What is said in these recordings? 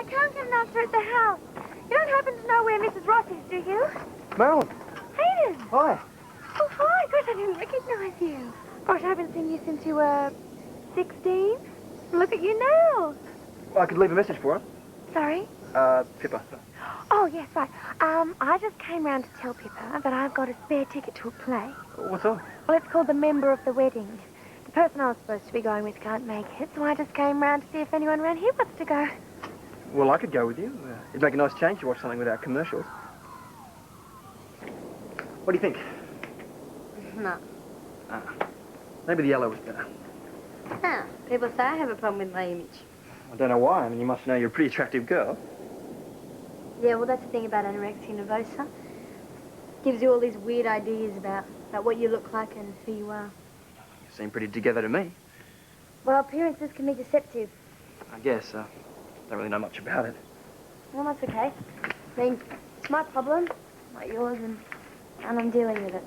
can't get an answer at the house. You don't happen to know where Mrs. Ross is, do you? Marilyn. Haydn. Hi. Oh, hi. Gosh, I didn't recognize you. Gosh, I haven't seen you since you were 16. Look at you now. I could leave a message for her. Sorry? Pippa. Oh, yes, right. I just came round to tell Pippa that I've got a spare ticket to a play. What's up? Well, it's called The Member of the Wedding. The person I was supposed to be going with can't make it, so I just came round to see if anyone around here wants to go. Well, I could go with you. It'd make a nice change to watch something without commercials. What do you think? No. Maybe the yellow was better. Huh. People say I have a problem with my image. I don't know why. I mean, you must know you're a pretty attractive girl. Yeah, well, that's the thing about anorexia nervosa. Gives you all these weird ideas about what you look like and who you are. You seem pretty together to me. Well, appearances can be deceptive. I guess. Don't really know much about it. Well, that's okay. I mean, it's my problem, not yours, and I'm dealing with it.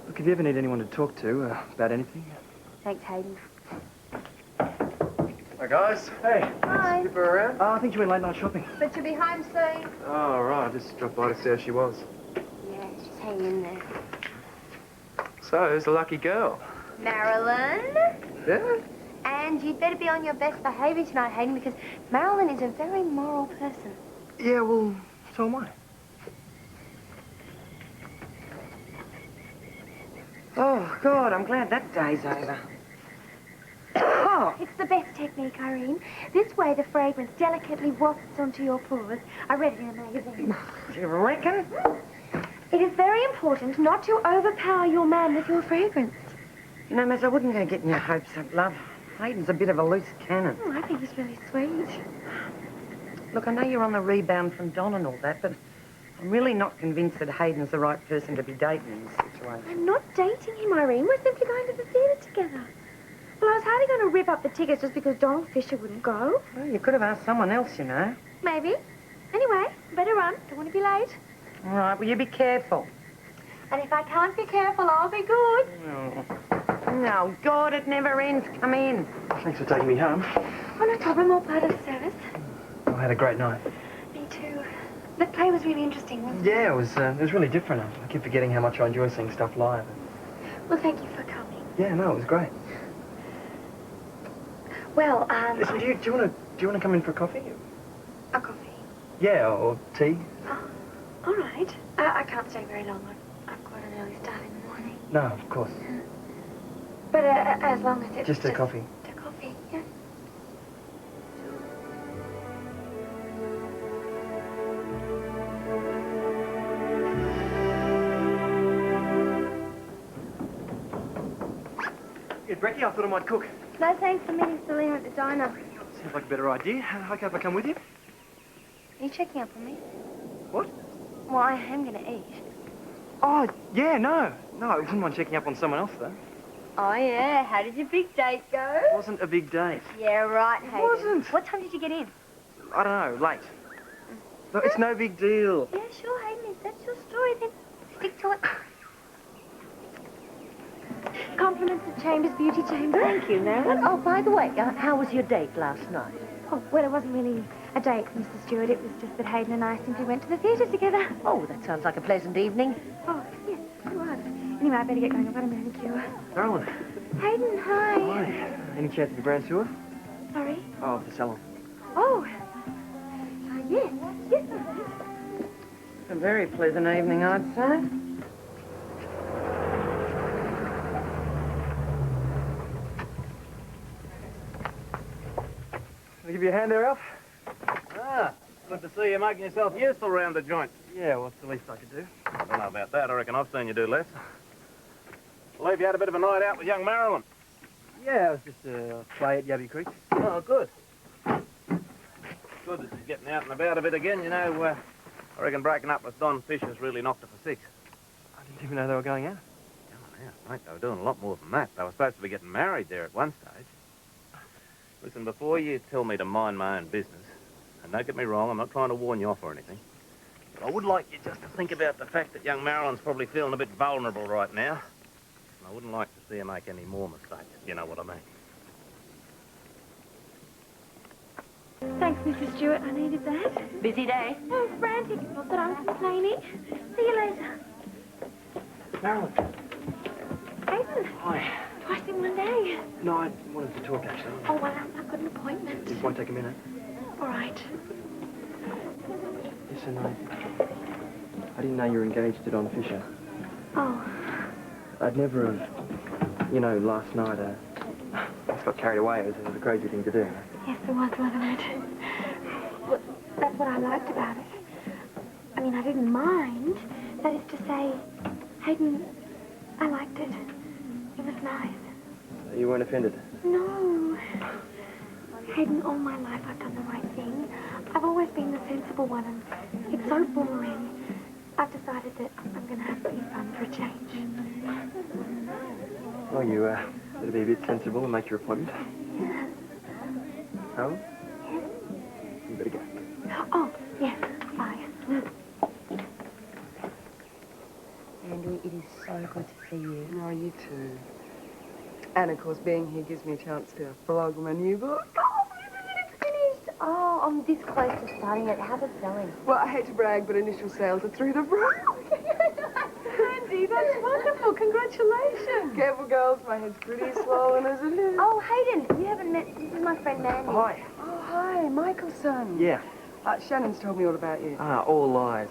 Look, if you ever need anyone to talk to about anything... Thanks, Haydn. Hi, guys. Hey. Hi. Is Pippa around? I think she went late night shopping. But you'll be home soon. Oh, right. I just dropped by to see how she was. Yeah, she's hanging in there. So, who's the lucky girl? Marilyn? Yeah? And you'd better be on your best behaviour tonight, Haydn, because Marilyn is a very moral person. Yeah, well, so am I. Oh, God, I'm glad that day's over. Oh! It's the best technique, Irene. This way, the fragrance delicately wafts onto your pores. I read it in a magazine. Do you reckon? It is very important not to overpower your man with your fragrance. You know, Miss, I wouldn't go getting your hopes up, love. Hayden's a bit of a loose cannon. Oh, I think he's really sweet. Look, I know you're on the rebound from Don and all that, but I'm really not convinced that Hayden's the right person to be dating in this situation. I'm not dating him, Irene. We're simply going to the theatre together. Well, I was hardly going to rip up the tickets just because Donald Fisher wouldn't go. Well, you could have asked someone else, you know. Maybe. Anyway, better run. Don't want to be late. All right, well, you be careful. And if I can't be careful, I'll be good. No, God, it never ends. Come in. Thanks for taking me home. Oh, no problem. All part of the service. I had a great night. Me too. The play was really interesting, wasn't it? Yeah, it was really different. I keep forgetting how much I enjoy seeing stuff live. Well, thank you for coming. Yeah, no, it was great. Well, Listen, do you want to come in for a coffee? a coffee. Yeah, or tea? Oh, all right. I can't stay very long. I've got an early start in the morning. No, of course. But as long as it's Just a coffee. A coffee, yeah. Yeah, Brekkie, I thought I might cook. No thanks for meeting Selena at the diner. Sounds like a better idea. Okay, if I come with you? Are you checking up on me? What? Well, I am going to eat. Oh, yeah, no. No, I wouldn't mind checking up on someone else, though. Oh, yeah. How did your big date go? It wasn't a big date. Yeah, right, Haydn. wasn't. What time did you get in? I don't know, late. No, it's no big deal. Yeah, sure, Haydn. If that's your story, then stick to it. Compliments of Chambers, Beauty Chambers. Thank you, Marilyn. Oh, by the way, how was your date last night? Oh, well, it wasn't really a date, Mrs. Stewart. It was just that Haydn and I simply went to the theatre together. Oh, that sounds like a pleasant evening. Oh, yes, it was. Anyway, I better get going. I've got a manicure. Marilyn. Hayden, hi. Hi. Any chance of the brand tour? Sorry? Oh, the salon. Oh. Yes. Yes, I have. A very pleasant evening, I'd say. Can I give you a hand there, Alf? Ah, good to see you making yourself useful round the joint. Yeah, what's the least I could do? I don't know about that. I reckon I've seen you do less. I believe you had a bit of a night out with young Marilyn. Yeah, it was just a play at Yabby Creek. Oh, good. Good that she's getting out and about a bit again. You know, I reckon breaking up with Don Fisher's really knocked her for 6. I didn't even know they were going out. Oh, yeah, mate, they were doing a lot more than that. They were supposed to be getting married there at one stage. Listen, before you tell me to mind my own business, and don't get me wrong, I'm not trying to warn you off or anything, but I would like you just to think about the fact that young Marilyn's probably feeling a bit vulnerable right now. And I wouldn't like to see her make any more mistakes, if you know what I mean. Thanks, Mrs. Stewart, I needed that. Busy day? Oh, frantic. Not that I'm complaining. See you later. Marilyn. Haydn. Hi. Twice in one day. No, I wanted to talk, actually. Oh, well, I've got an appointment. It won't take a minute. All right. Listen, I didn't know you were engaged to Don Fisher. Oh. I'd never have... You know, last night, I just got carried away. It was a crazy thing to do. Yes, it was, wasn't it? Well, that's what I liked about it. I mean, I didn't mind. That is to say, Haydn, I liked it. It was nice. You weren't offended? No. Haydn, all my life I've done the right thing. I've always been the sensible one, and it's so boring. I've decided that I'm going to have some fun for a change. Well, you, better be a bit sensible and make your appointment. Yes. Oh? You better go. Oh, yes. Bye. Andy, it is so good to see you. Oh, you too. And, of course, being here gives me a chance to blog my new book. Oh, I'm this close to starting it. How's it selling? Well, I hate to brag, but initial sales are through the roof. Andy, that's wonderful. Congratulations. Careful, girls. My head's pretty swollen, isn't it? Oh, Haydn, you haven't met... This is my friend Mandy. Hi. Oh, hi. Michael's son. Yeah. Shannon's told me all about you. Ah, all lies.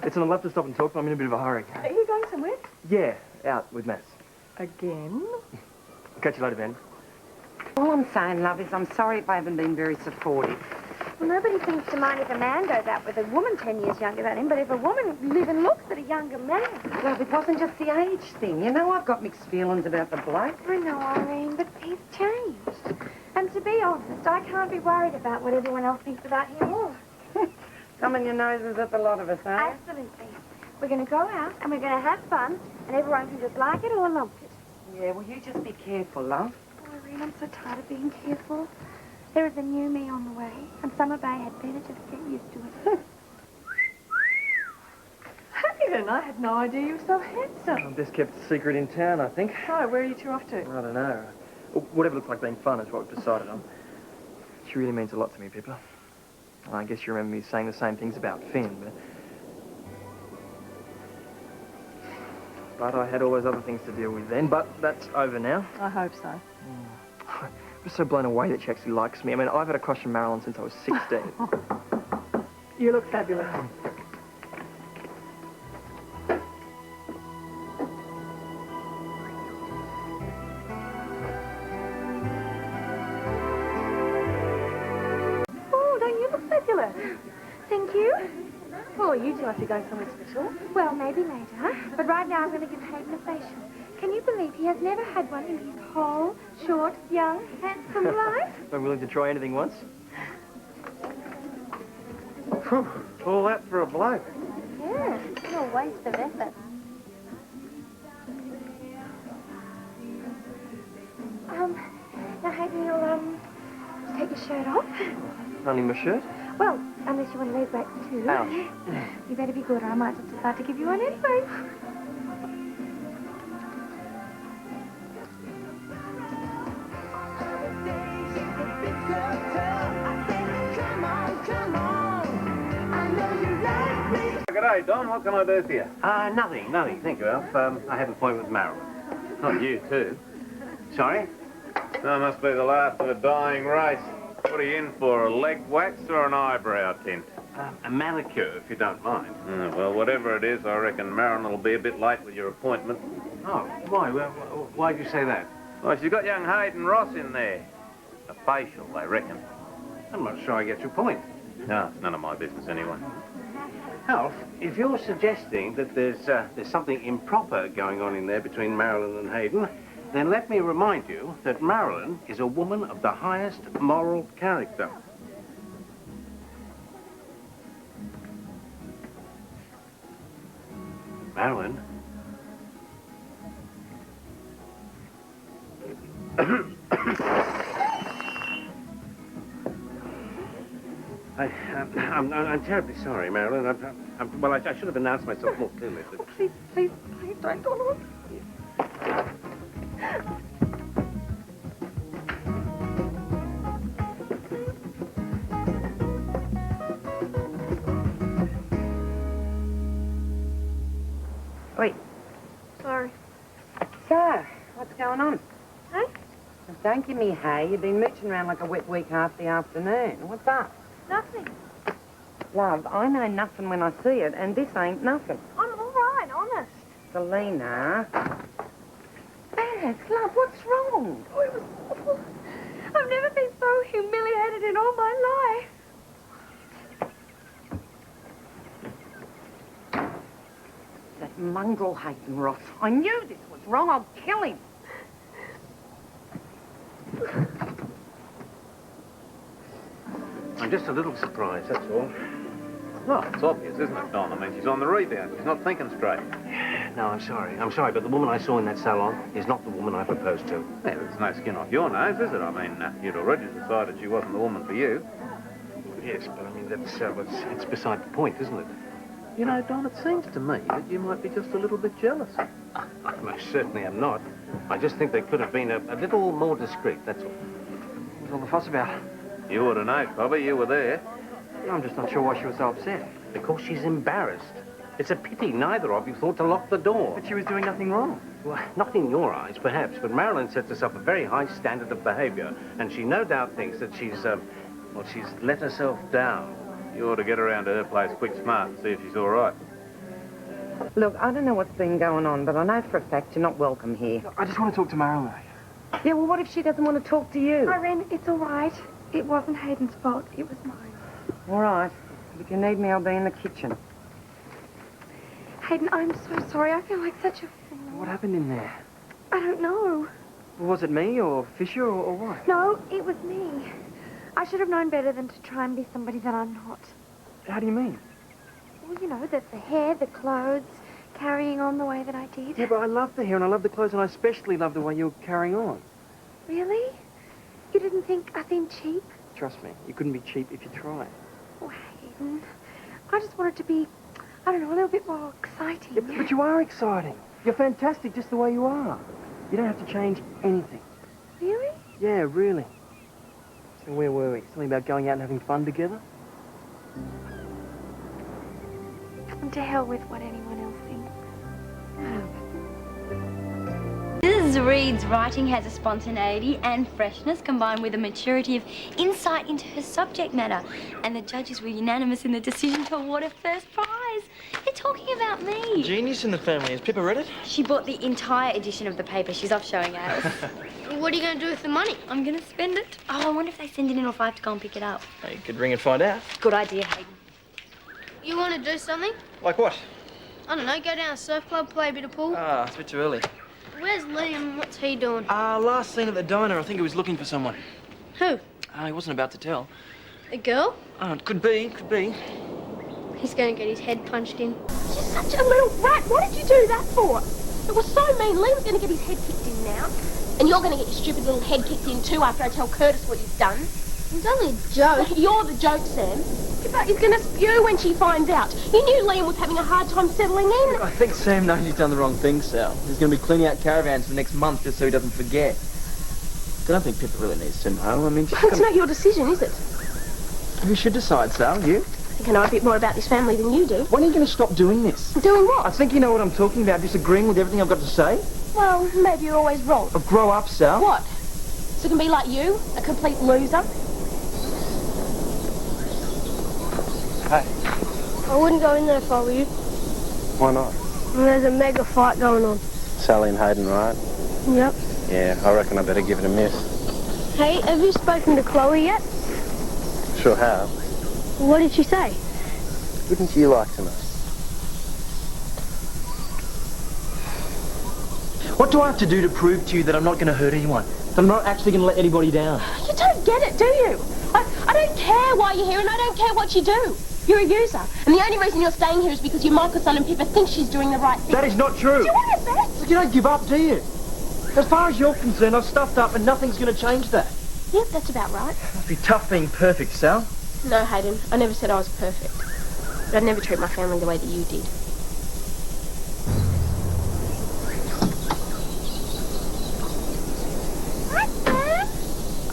Listen, I'll have to stop and talk, but I'm in a bit of a hurry. Are you going somewhere? Yeah, out with Mass. Again? I'll catch you later, Ben. All I'm saying, love, is I'm sorry if I haven't been very supportive. Well, nobody seems to mind if a man goes out with a woman 10 years younger than him, but if a woman lives and looks at a younger man... Love, it wasn't just the age thing. You know, I've got mixed feelings about the bloke. I know, Irene, but he's changed. And to be honest, I can't be worried about what everyone else thinks about him or... Thumbing your noses at the lot of us, eh? Absolutely. We're going to go out and we're going to have fun, and everyone can just like it or lump it. Yeah, well, you just be careful, love. Oh, Irene, I'm so tired of being careful. There is a new me on the way, and Summer Bay had better just get used to it. Haydn, I had no idea you were so handsome. I'm best kept secret in town, I think. Oh, where are you two off to? I don't know. Whatever looks like being fun is what we've decided on. She really means a lot to me, Pippa. I guess you remember me saying the same things about Finn, but I had all those other things to deal with then. But that's over now. I hope so. I'm just so blown away that she actually likes me. I mean, I've had a crush on Marilyn since I was 16. You look fabulous. Oh, don't you look fabulous? Thank you. Well, you two must be going somewhere special. Well, maybe later. But right now I'm going to give Haydn a facial. Can you believe he has never had one in his whole, short, young, handsome life? I'm willing to try anything once. Whew, all that for a bloke. Yeah, it's no waste of effort. Now, Haydn, you'll, take your shirt off. Only my shirt? Well, unless you want to wear that too. Ouch. You better be good or I might just decide to give you one anyway. G'day, Don. What can I do for you? Nothing. Thank you, Alf. I had an appointment with Marilyn. Not you, too. Sorry? That must be the last of a dying race. What are you in for, a leg wax or an eyebrow tint? A manicure, if you don't mind. Well, whatever it is, I reckon Marilyn will be a bit late with your appointment. Oh, why? Why'd you say that? Well, she's got young Haydn Ross in there. A facial, they reckon. I'm not sure I get your point. No, it's none of my business anyway. Alf, if you're suggesting that there's something improper going on in there between Marilyn and Haydn, then let me remind you that Marilyn is a woman of the highest moral character. Marilyn? I'm terribly sorry, Marilyn. Well, I should have announced myself more clearly. But... Please don't, Donald. going on? Hey? Don't give me hay. You've been mooching around like a wet week half the afternoon. What's up? Nothing. Love, I know nothing when I see it, and this ain't nothing. I'm all right, honest. Selena. Baz, love, what's wrong? Oh, it was awful. I've never been so humiliated in all my life. That mongrel Haydn Ross. I knew this was wrong. I'll kill him. I'm just a little surprised, that's all. Well, it's obvious, isn't it, Don? I mean, she's on the rebound. She's not thinking straight. No, I'm sorry. I'm sorry, but the woman I saw in that salon is not the woman I proposed to. Yeah, there's no skin off your nose, is it? I mean, you'd already decided she wasn't the woman for you. Yes, but I mean, that's, it's beside the point, isn't it? You know, Don, it seems to me that you might be just a little bit jealous. I most certainly am not. I just think they could have been a little more discreet, that's all. What's all the fuss about? You ought to know, Bobby. You were there. I'm just not sure why she was so upset. Because she's embarrassed. It's a pity neither of you thought to lock the door. But she was doing nothing wrong. Well, not in your eyes, perhaps, but Marilyn sets herself a very high standard of behavior, and she no doubt thinks that she's let herself down. You ought to get around to her place quick smart and see if she's all right. Look, I don't know what's been going on, but I know for a fact you're not welcome here. I just want to talk to Marilyn. Yeah, well, what if she doesn't want to talk to you? Irene, it's all right. It wasn't Hayden's fault. It was mine. All right. If you need me, I'll be in the kitchen. Hayden, I'm so sorry. I feel like such a fool. What happened in there? I don't know. Was it me or Fisher or what? No, it was me. I should have known better than to try and be somebody that I'm not. How do you mean? Well, you know, the hair, the clothes, carrying on the way that I did. Yeah, but I love the hair and I love the clothes and I especially love the way you're carrying on. Really? You didn't think I seemed cheap? Trust me, you couldn't be cheap if you tried. Oh, Hayden. I just wanted to be, I don't know, a little bit more exciting. Yeah, but you are exciting. You're fantastic just the way you are. You don't have to change anything. Really? Yeah, really. So where were we? Something about going out and having fun together? And to hell with what anyone else thinks. Mrs. Reed's writing has a spontaneity and freshness combined with a maturity of insight into her subject matter. And the judges were unanimous in the decision to award her first prize. They're talking about me. Genius in the family. Has Pippa read it? She bought the entire edition of the paper. She's off showing Alice. What are you going to do with the money? I'm going to spend it. Oh, I wonder if they send it in or if I have to go and pick it up. You could ring and find out. Good idea, Hayden. You want to do something? Like what? I don't know, go down to the surf club, play a bit of pool. Ah, it's a bit too early. Where's Liam? What's he doing? Last seen at the diner. I think he was looking for someone. Who? He wasn't about to tell. A girl? Oh, it could be, could be. He's going to get his head punched in. You're such a little rat. What did you do that for? It was so mean. Liam's going to get his head kicked in now. And you're going to get your stupid little head kicked in too after I tell Curtis what you've done. It's only a joke. You're the joke, Sam. Pippa is going to spew when she finds out. You knew Liam was having a hard time settling in. I think Sam knows he's done the wrong thing, Sal. He's going to be cleaning out caravans for the next month just so he doesn't forget. I don't think Pippa really needs to know. I mean, she's It's not your decision, is it? Who should decide, Sal? You? I think I know a bit more about this family than you do. When are you going to stop doing this? Doing what? I think you know what I'm talking about, disagreeing with everything I've got to say. Well, maybe you're always wrong. Oh, grow up, Sal. What? So it can be like you, a complete loser? Hey. I wouldn't go in there if I were you. Why not? There's a mega fight going on. Sally and Haydn, right? Yep. Yeah, I reckon I better give it a miss. Hey, have you spoken to Chloe yet? Sure have. What did she say? Wouldn't you like to know? What do I have to do to prove to you that I'm not going to hurt anyone? That I'm not actually going to let anybody down? You don't get it, do you? I don't care why you're here and I don't care what you do. You're a user. And the only reason you're staying here is because your microson and Pippa think she's doing the right thing. That is not true. Do you want to bet? Look, you don't give up, do you? As far as you're concerned, I've stuffed up and nothing's going to change that. Yep, that's about right. It must be tough being perfect, Sal. No, Haydn, I never said I was perfect. But I'd never treat my family the way that you did.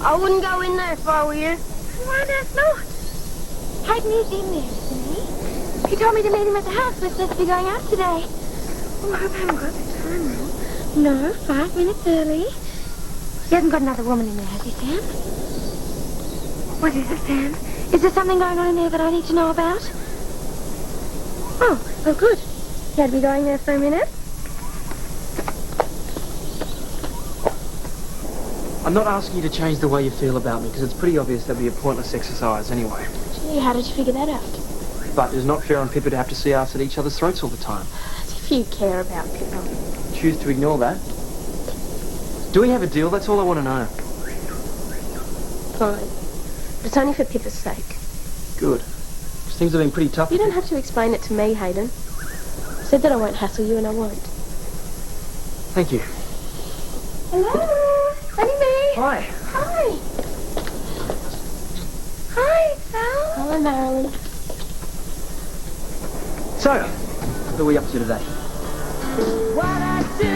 I wouldn't go in there if I were you. Why not? Not? Hayden is in there, isn't he? He told me to meet him at the house. We're supposed to be going out today. Oh, I hope I haven't got the time wrong. No, 5 minutes early. He hasn't got another woman in there, has he, Sam? What is it, Sam? Is there something going on in there that I need to know about? Oh, good. He had me going there for a minute. I'm not asking you to change the way you feel about me, because it's pretty obvious that'd be a pointless exercise anyway. Gee, how did you figure that out? But it's not fair on Pippa to have to see us at each other's throats all the time. As if you care about Pippa. Choose to ignore that. Do we have a deal? That's all I want to know. Fine. But it's only for Pippa's sake. Good. 'Cause things have been pretty tough. You don't have to explain it to me, Haydn. I said that I won't hassle you, and I won't. Thank you. Hello? Honey. Hi. Hi. Hi, Sal. Hello, Marilyn. So, what are we up to today? What I do,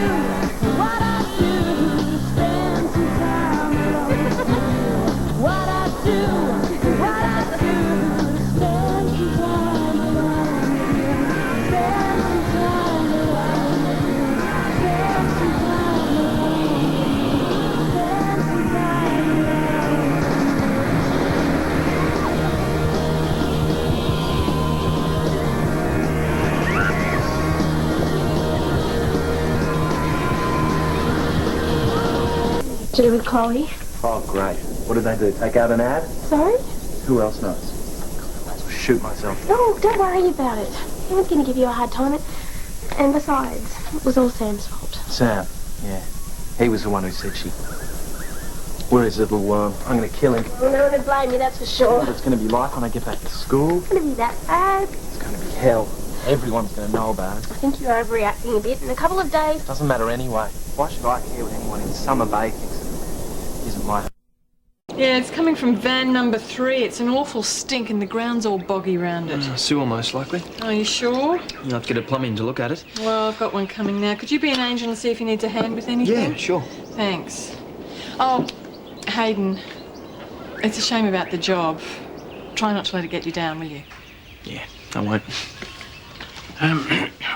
spend some time alone. What I do, spend some time alone. Spend some time alone. Spend some time alone. Spend some time alone. To do with Chloe. Oh, great. What did they do? Take out an ad? Sorry? Who else knows? I'll shoot myself. No, don't worry about it. He was going to give you a hard time. And besides, it was all Sam's fault. Sam. Yeah. He was the one who said she... Where is the little worm? I'm going to kill him. Well, no one would blame you, that's for sure. What it's going to be like when I get back to school. It's going to be that bad. It's going to be hell. Everyone's going to know about it. I think you're overreacting a bit. In a couple of days... Doesn't matter anyway. Why should I care what anyone in Summer Bay thinks? Isn't my... Yeah, it's coming from van number 3. It's an awful stink and the ground's all boggy round it. Sewer, most likely. Are you sure? You'll have to get a plumber in to look at it. Well, I've got one coming now. Could you be an angel and see if he needs a hand with anything? Yeah, sure. Thanks. Oh, Haydn, it's a shame about the job. Try not to let it get you down, will you? Yeah, I won't.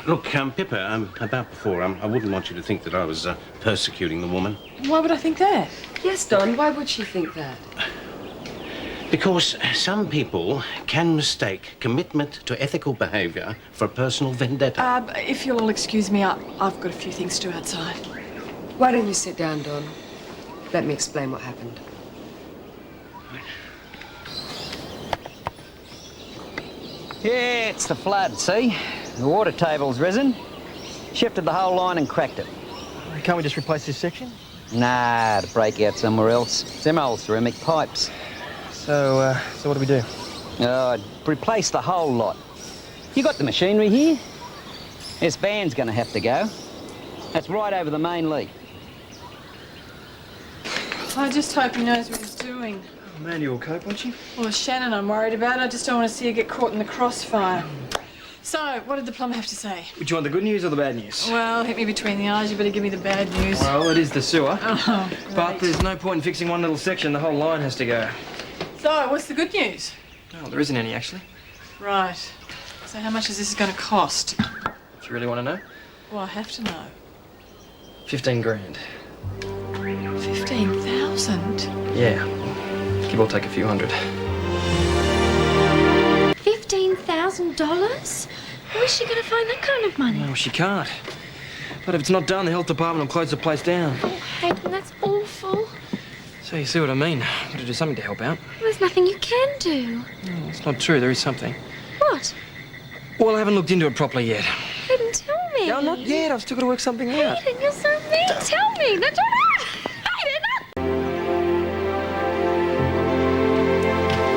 Look, Pippa, about before, I wouldn't want you to think that I was persecuting the woman. Why would I think that? Yes, Don, why would she think that? Because some people can mistake commitment to ethical behaviour for a personal vendetta. If you'll all excuse me, I've got a few things to do outside. Why don't you sit down, Don? Let me explain what happened. Yeah, it's the flood, see? The water table's risen. Shifted the whole line and cracked it. Can't we just replace this section? Nah, to break out somewhere else. Them old ceramic pipes. So what do we do? I'd replace the whole lot. You got the machinery here? This van's gonna have to go. That's right over the main leak. I just hope he knows what he's doing. Oh, man, you'll cope, won't you? Well, Shannon I'm worried about. I just don't want to see her get caught in the crossfire. So, what did the plumber have to say? Do you want the good news or the bad news? Well, hit me between the eyes. You better give me the bad news. Well, it is the sewer. Oh, but there's no point in fixing one little section. The whole line has to go. So, what's the good news? Oh, there isn't any, actually. Right. So how much is this going to cost? Do you really want to know? Well, I have to know. 15 grand. 15,000? Yeah. Give or take a few hundred. $15,000? Where's she going to find that kind of money? No, she can't. But if it's not done, the health department will close the place down. Oh, Haydn, that's awful. So you see what I mean? I've got to do something to help out. There's nothing you can do. No, it's not true. There is something. What? Well, I haven't looked into it properly yet. Haydn, tell me. No, not yet. I've still got to work something out. Haydn, you're so mean. Tell me. No, don't.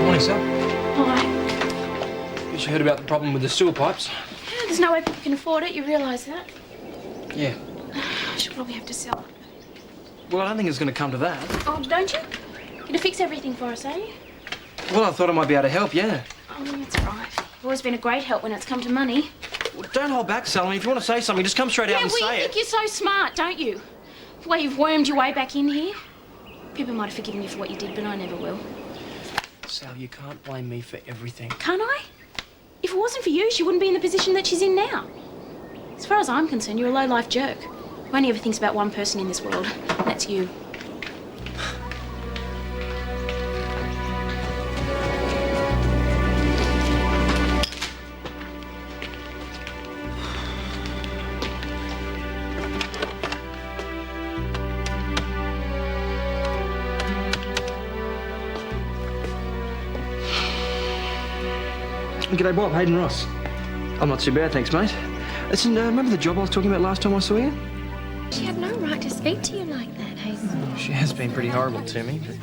Morning, Sal. Hi. You heard about the problem with the sewer pipes? Yeah, there's no way people can afford it, you realise that? Yeah. I should probably have to sell it. Well, I don't think it's going to come to that. Oh, don't you? Gonna fix everything for us, eh? Well, I thought I might be able to help, yeah. Oh, that's all right. You've always been a great help when it's come to money. Well, don't hold back, Sal. I mean, if you want to say something, just come straight out and well, say you it. think you're so smart, don't you? The way you've wormed your way back in here. People might have forgiven you for what you did, but I never will. Sal, you can't blame me for everything. Can't I? If it wasn't for you, she wouldn't be in the position that she's in now. As far as I'm concerned, you're a low-life jerk. who only ever thinks about one person in this world, and that's you. G'day, Bob. Haydn Ross. I'm not too bad, thanks, mate. Listen, remember the job I was talking about last time I saw you? She had no right to speak to you like that, Haydn. She has been pretty horrible to me, but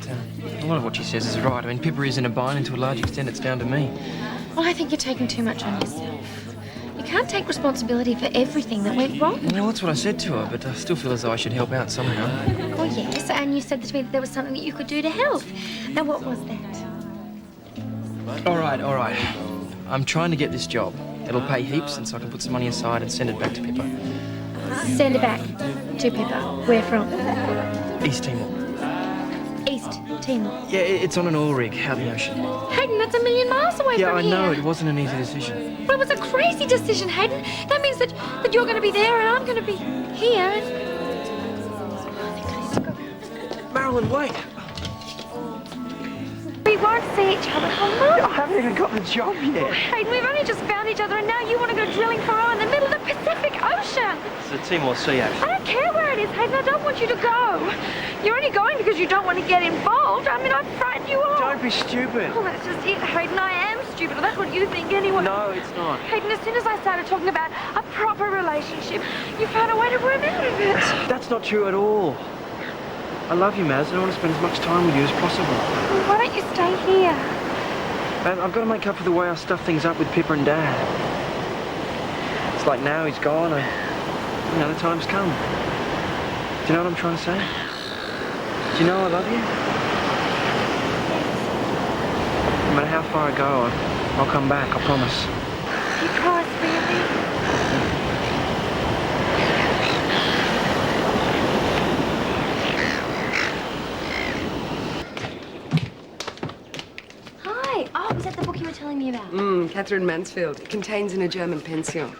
a lot of what she says is right. I mean, Pippa is in a bind, and to a large extent it's down to me. Well, I think you're taking too much on yourself. You can't take responsibility for everything that went wrong. Well, that's what I said to her, but I still feel as though I should help out somehow. Oh, yes, and you said to me that there was something that you could do to help. Now, what was that? All right. I'm trying to get this job. It'll pay heaps, and so I can put some money aside and send it back to Pippa. Send it back to Pippa. Where from? East Timor. East Timor. Yeah, it's on an oil rig out in the ocean. Hayden, that's a million miles away Yeah, from I here. know. It wasn't an easy decision. Well, it was a crazy decision, Hayden. That means that you're going to be there and I'm going to be here. And... I think I need to go. Marilyn, wait. We won't see each other for months. I haven't even got the job yet. Hayden, we've only just found each other and now you want to go drilling for oil in the middle of the Pacific Ocean. It's the Timor Sea, actually. I don't care where it is, Hayden. I don't want you to go. You're only going because you don't want to get involved. I mean, I've frightened you off. Don't be stupid. Well, that's just it, Hayden. I am stupid. Well, that's what you think anyway. No, it's not. Hayden, as soon as I started talking about a proper relationship, you found a way to run out of it. That's not true at all. I love you, Maz, and I want to spend as much time with you as possible. Well, why don't you stay here? I've got to make up for the way I stuff things up with Pippa and Dad. It's like now he's gone and, the time's come. Do you know what I'm trying to say? Do you know I love you? No matter how far I go, I'll come back, I promise. You promise, really? Hi. Oh, was that the book you were telling me about? Catherine Mansfield. It contains in a German pension.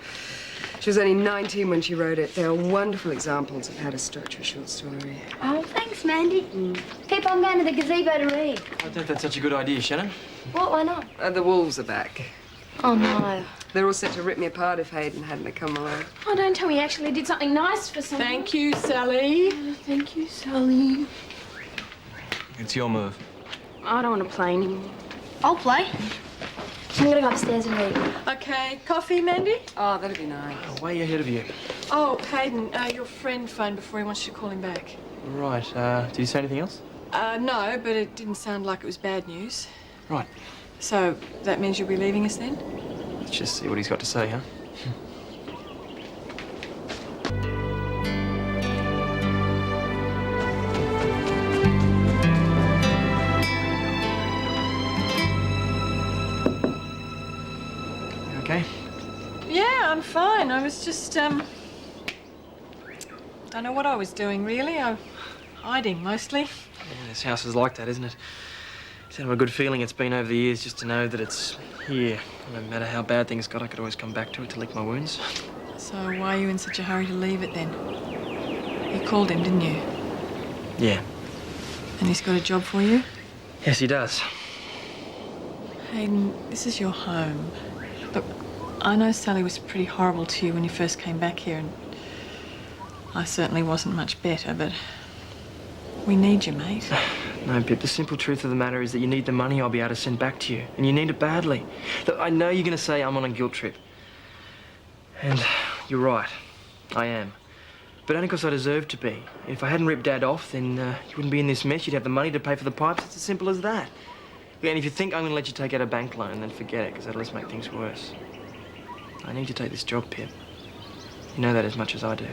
She was only 19 when she wrote it. They are wonderful examples of how to structure a short story. Oh, thanks, Mandy. Pip, I'm going to the gazebo to read. I don't think that's such a good idea, Shannon. What? Why not? The wolves are back. Oh, no. They're all set to rip me apart if Haydn hadn't come along. Oh, don't tell me you actually did something nice for someone. Thank you, Sally. Oh, thank you, Sally. It's your move. I don't want to play anymore. I'll play. I'm going to go upstairs and read. Okay, coffee, Mandy? Oh, that'd be nice. Way ahead of you. Oh, Haydn, your friend phoned before. He wants you to call him back. Right, did you say anything else? No, but it didn't sound like it was bad news. Right. So, that means you'll be leaving us then? Let's just see what he's got to say, huh? Okay? Yeah, I'm fine. I was just, don't know what I was doing, really. I'm hiding, mostly. Yeah, this house is like that, isn't it? It's had a good feeling it's been over the years just to know that it's here. No matter how bad things got, I could always come back to it to lick my wounds. So why are you in such a hurry to leave it, then? You called him, didn't you? Yeah. And he's got a job for you? Yes, he does. Haydn, this is your home. Look, I know Sally was pretty horrible to you when you first came back here, and I certainly wasn't much better, but we need you, mate. No, Pip, the simple truth of the matter is that you need the money I'll be able to send back to you, and you need it badly. Look, I know you're going to say I'm on a guilt trip. And you're right, I am. But only because I deserve to be. If I hadn't ripped Dad off, then you wouldn't be in this mess. You'd have the money to pay for the pipes. It's as simple as that. And if you think I'm going to let you take out a bank loan, then forget it, because that'll just make things worse. I need to take this job, Pip. You know that as much as I do.